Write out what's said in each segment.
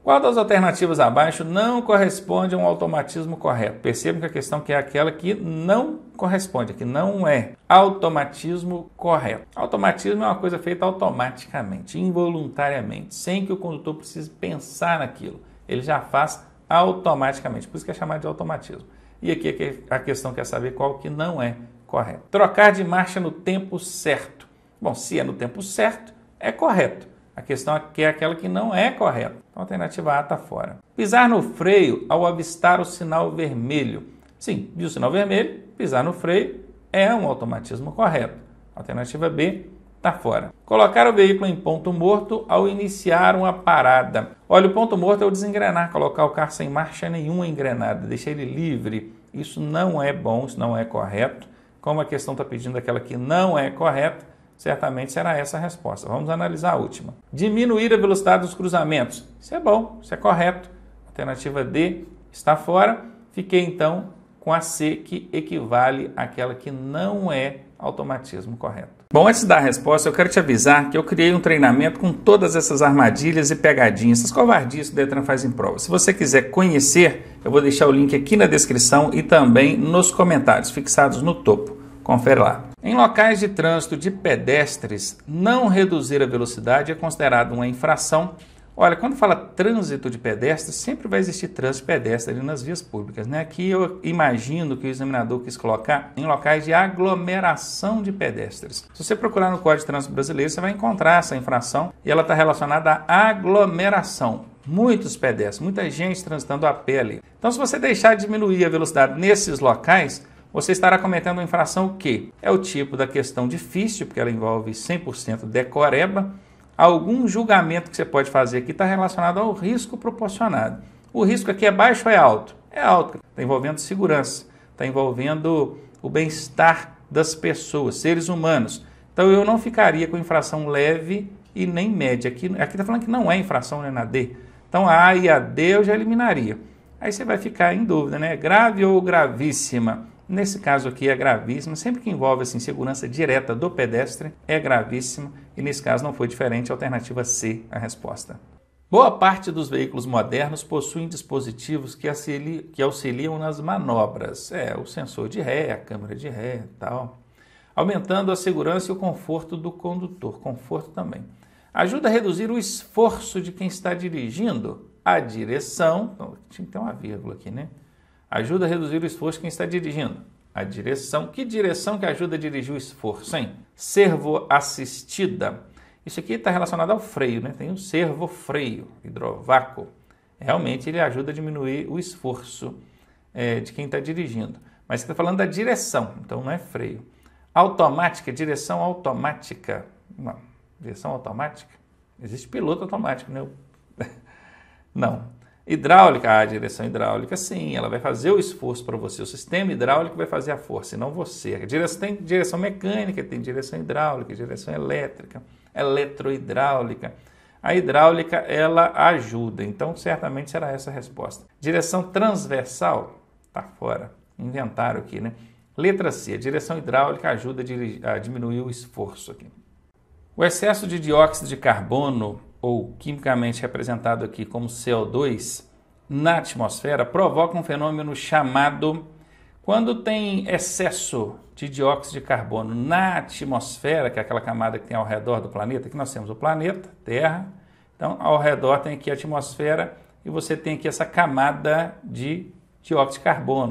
Qual das alternativas abaixo não corresponde a um automatismo correto? Percebam que a questão que é aquela que não corresponde, que não é automatismo correto. Automatismo é uma coisa feita automaticamente, involuntariamente, sem que o condutor precise pensar naquilo. Ele já faz automaticamente, por isso que é chamado de automatismo. E aqui a questão quer saber qual que não é correto. Trocar de marcha no tempo certo. Bom, se é no tempo certo, é correto. A questão aqui é aquela que não é correta. Então, a alternativa A está fora. Pisar no freio ao avistar o sinal vermelho. Sim, viu o sinal vermelho, pisar no freio é um automatismo correto. A alternativa B está fora. Colocar o veículo em ponto morto ao iniciar uma parada. Olha, o ponto morto é o desengrenar, colocar o carro sem marcha nenhuma engrenada, deixar ele livre. Isso não é bom, isso não é correto. Como a questão está pedindo aquela que não é correta, certamente será essa a resposta. Vamos analisar a última. Diminuir a velocidade dos cruzamentos. Isso é bom, isso é correto. Alternativa D está fora. Fiquei então com a C, que equivale àquela que não é automatismo correto. Bom, antes da resposta, eu quero te avisar que eu criei um treinamento com todas essas armadilhas e pegadinhas, essas covardias que o Detran faz em prova. Se você quiser conhecer, eu vou deixar o link aqui na descrição e também nos comentários, fixados no topo. Confere lá. Em locais de trânsito de pedestres, não reduzir a velocidade é considerado uma infração. Olha, quando fala trânsito de pedestres, sempre vai existir trânsito de pedestre ali nas vias públicas, né? Aqui eu imagino que o examinador quis colocar em locais de aglomeração de pedestres. Se você procurar no Código de Trânsito Brasileiro, você vai encontrar essa infração e ela está relacionada à aglomeração. Muitos pedestres, muita gente transitando a pé ali. Então, se você deixar de diminuir a velocidade nesses locais, você estará cometendo uma infração que é o tipo da questão difícil, porque ela envolve 100% decoreba. Algum julgamento que você pode fazer aqui está relacionado ao risco proporcionado. O risco aqui é baixo ou é alto? É alto. Está envolvendo segurança, está envolvendo o bem-estar das pessoas, seres humanos. Então eu não ficaria com infração leve e nem média. Aqui está falando que não é infração, né, na D. Então a A e a D eu já eliminaria. Aí você vai ficar em dúvida, né? Grave ou gravíssima? Nesse caso aqui é gravíssima, sempre que envolve assim, segurança direta do pedestre, é gravíssima, e nesse caso não foi diferente, alternativa C a resposta. Boa parte dos veículos modernos possuem dispositivos que auxiliam nas manobras, o sensor de ré, a câmera de ré e tal, aumentando a segurança e o conforto do condutor, conforto também. Ajuda a reduzir o esforço de quem está dirigindo, a direção, então, tinha que ter uma vírgula aqui, né? Ajuda a reduzir o esforço de quem está dirigindo. A direção. Que direção que ajuda a dirigir o esforço, hein? Servo-assistida. Isso aqui está relacionado ao freio, né? Tem o servo-freio, hidrovácuo. Realmente ele ajuda a diminuir o esforço de quem está dirigindo. Mas você está falando da direção, então não é freio. Automática, direção automática. Não, direção automática? Existe piloto automático, né? Não. Hidráulica, a direção hidráulica, sim, ela vai fazer o esforço para você. O sistema hidráulico vai fazer a força, e não você. Tem direção mecânica, tem direção hidráulica, direção elétrica, eletrohidráulica. A hidráulica, ela ajuda, então certamente será essa a resposta. Direção transversal, está fora. Inventaram aqui, né? Letra C, a direção hidráulica ajuda a diminuir o esforço aqui. O excesso de dióxido de carbono, ou quimicamente representado aqui como CO2, na atmosfera, provoca um fenômeno chamado, quando tem excesso de dióxido de carbono na atmosfera, que é aquela camada que tem ao redor do planeta, que nós temos o planeta, Terra, então ao redor tem aqui a atmosfera e você tem aqui essa camada de dióxido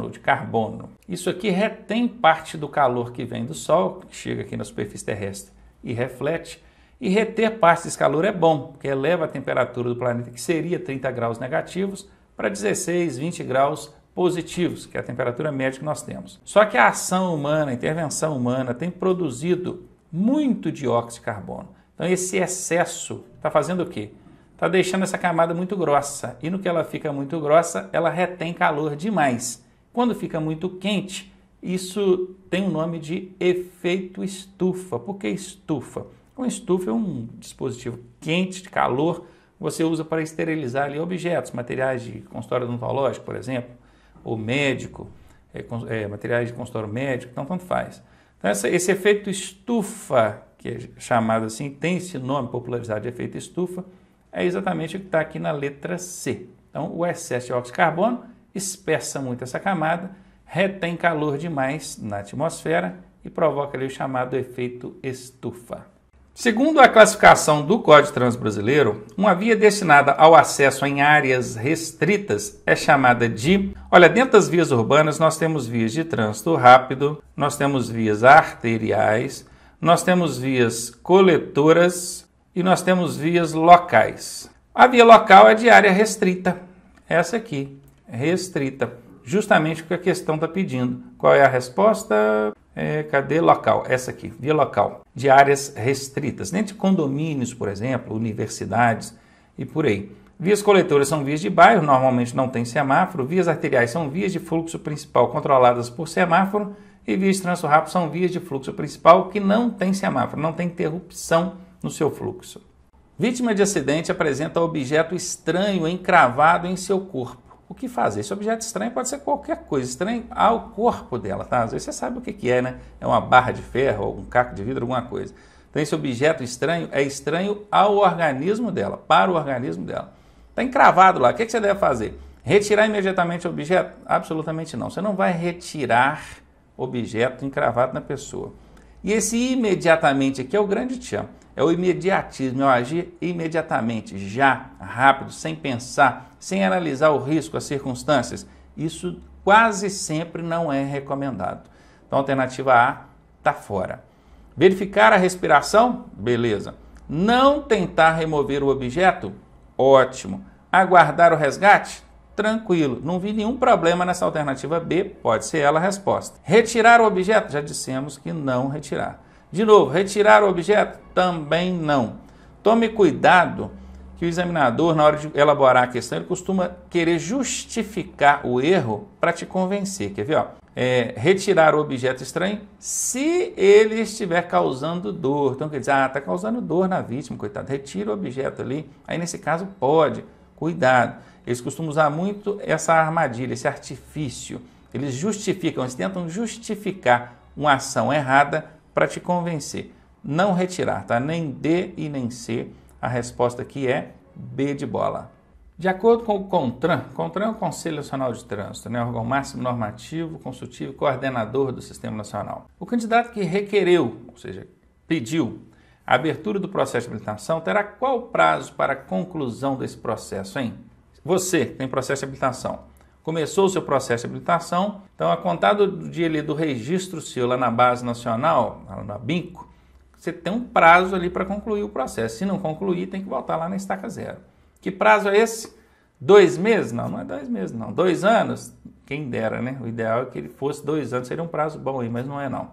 de carbono. Isso aqui retém parte do calor que vem do Sol, que chega aqui na superfície terrestre e reflete. E reter parte desse calor é bom, porque eleva a temperatura do planeta, que seria 30 graus negativos, para 16, 20 graus positivos, que é a temperatura média que nós temos. Só que a ação humana, a intervenção humana, tem produzido muito dióxido de carbono. Então esse excesso está fazendo o quê? Está deixando essa camada muito grossa. E no que ela fica muito grossa, ela retém calor demais. Quando fica muito quente, isso tem um nome de efeito estufa. Por que estufa? Uma estufa é um dispositivo quente, de calor, você usa para esterilizar ali objetos, materiais de consultório odontológico, por exemplo, ou médico, materiais de consultório médico, então tanto faz. Então esse efeito estufa, que é chamado assim, tem esse nome popularizado de efeito estufa, é exatamente o que está aqui na letra C. Então, o excesso de óxido de carbono espessa muito essa camada, retém calor demais na atmosfera e provoca ali o chamado efeito estufa. Segundo a classificação do Código de Trânsito Brasileiro, uma via destinada ao acesso em áreas restritas é chamada de... Olha, dentro das vias urbanas nós temos vias de trânsito rápido, nós temos vias arteriais, nós temos vias coletoras e nós temos vias locais. A via local é de área restrita, essa aqui, restrita, justamente o que a questão está pedindo. Qual é a resposta? Cadê local? Essa aqui, via local, de áreas restritas, dentro de condomínios, por exemplo, universidades e por aí. Vias coletoras são vias de bairro, normalmente não tem semáforo. Vias arteriais são vias de fluxo principal controladas por semáforo. E vias de trânsito rápido são vias de fluxo principal que não tem semáforo, não tem interrupção no seu fluxo. Vítima de acidente apresenta objeto estranho encravado em seu corpo. O que fazer? Esse objeto estranho pode ser qualquer coisa, estranho ao corpo dela, tá? Às vezes você sabe o que é, né? É uma barra de ferro, ou um caco de vidro, alguma coisa. Então esse objeto estranho é estranho ao organismo dela, para o organismo dela. Está encravado lá, o que você deve fazer? Retirar imediatamente o objeto? Absolutamente não. Você não vai retirar objeto encravado na pessoa. E esse imediatamente aqui é o grande tchan. É o imediatismo, é o agir imediatamente, já, rápido, sem pensar, sem analisar o risco, as circunstâncias. Isso quase sempre não é recomendado. Então, a alternativa A está fora. Verificar a respiração? Beleza. Não tentar remover o objeto? Ótimo. Aguardar o resgate? Tranquilo. Não vi nenhum problema nessa alternativa B, pode ser ela a resposta. Retirar o objeto? Já dissemos que não retirar. De novo, retirar o objeto? Também não. Tome cuidado que o examinador, na hora de elaborar a questão, ele costuma querer justificar o erro para te convencer. Quer ver? Ó? Retirar o objeto estranho se ele estiver causando dor. Então, quer dizer, está causando dor na vítima, coitado. Retira o objeto ali. Aí, nesse caso, pode. Cuidado. Eles costumam usar muito essa armadilha, esse artifício. Eles justificam, eles tentam justificar uma ação errada para te convencer. Não retirar, tá? Nem D e nem C. A resposta aqui é B de bola. De acordo com o CONTRAN é o Conselho Nacional de Trânsito, né? Órgão máximo normativo, consultivo e coordenador do Sistema Nacional. O candidato que requereu, ou seja, pediu a abertura do processo de habilitação, terá qual prazo para a conclusão desse processo, hein? Você que tem processo de habilitação, começou o seu processo de habilitação, então a contar do dia ali do registro seu lá na base nacional, na BINCO, você tem um prazo ali para concluir o processo. Se não concluir, tem que voltar lá na estaca zero. Que prazo é esse? 2 meses? Não, não é 2 meses não. 2 anos? Quem dera, né? O ideal é que ele fosse 2 anos, seria um prazo bom aí, mas não é não.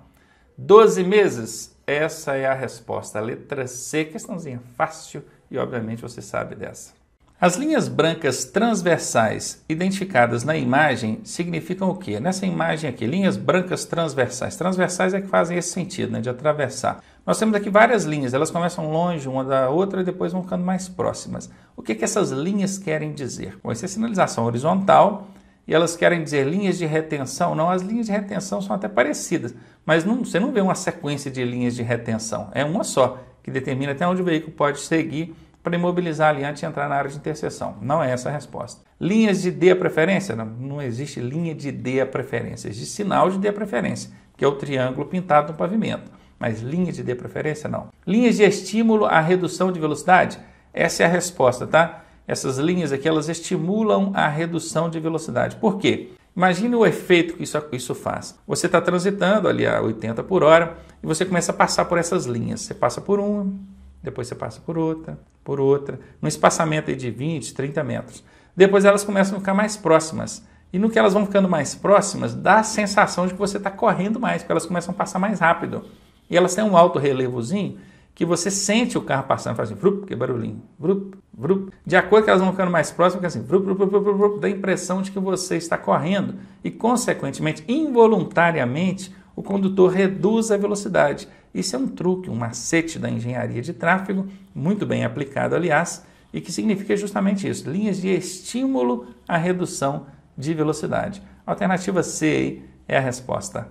12 meses? Essa é a resposta. A letra C, questãozinha fácil e obviamente você sabe dessa. As linhas brancas transversais identificadas na imagem significam o quê? Nessa imagem aqui, linhas brancas transversais. Transversais é que fazem esse sentido, né, de atravessar. Nós temos aqui várias linhas, elas começam longe uma da outra e depois vão ficando mais próximas. O que essas linhas querem dizer? Bom, isso é sinalização horizontal e elas querem dizer linhas de retenção. Não, as linhas de retenção são até parecidas, mas você não vê uma sequência de linhas de retenção. É uma só, que determina até onde o veículo pode seguir para imobilizar ali antes de entrar na área de interseção. Não é essa a resposta. Linhas de D a preferência? Não existe linha de D a preferência. Existe sinal de D a preferência, que é o triângulo pintado no pavimento. Mas linha de D a preferência, não. Linhas de estímulo à redução de velocidade? Essa é a resposta, tá? Essas linhas aqui, elas estimulam a redução de velocidade. Por quê? Imagine o efeito que isso faz. Você está transitando ali a 80 por hora e você começa a passar por essas linhas. Você passa por uma, depois você passa por outra, num espaçamento aí de 20, 30 metros. Depois elas começam a ficar mais próximas. E no que elas vão ficando mais próximas, dá a sensação de que você está correndo mais, porque elas começam a passar mais rápido. E elas têm um alto relevozinho que você sente o carro passando, faz assim, vrup, que barulhinho, vrup, vrup. De acordo com que elas vão ficando mais próximas, fica assim, vrup, vrup, vrup, vrup, dá a impressão de que você está correndo. E, consequentemente, involuntariamente, o condutor reduz a velocidade. Isso é um truque, um macete da engenharia de tráfego, muito bem aplicado, aliás, e que significa justamente isso, linhas de estímulo à redução de velocidade. A alternativa C é a resposta.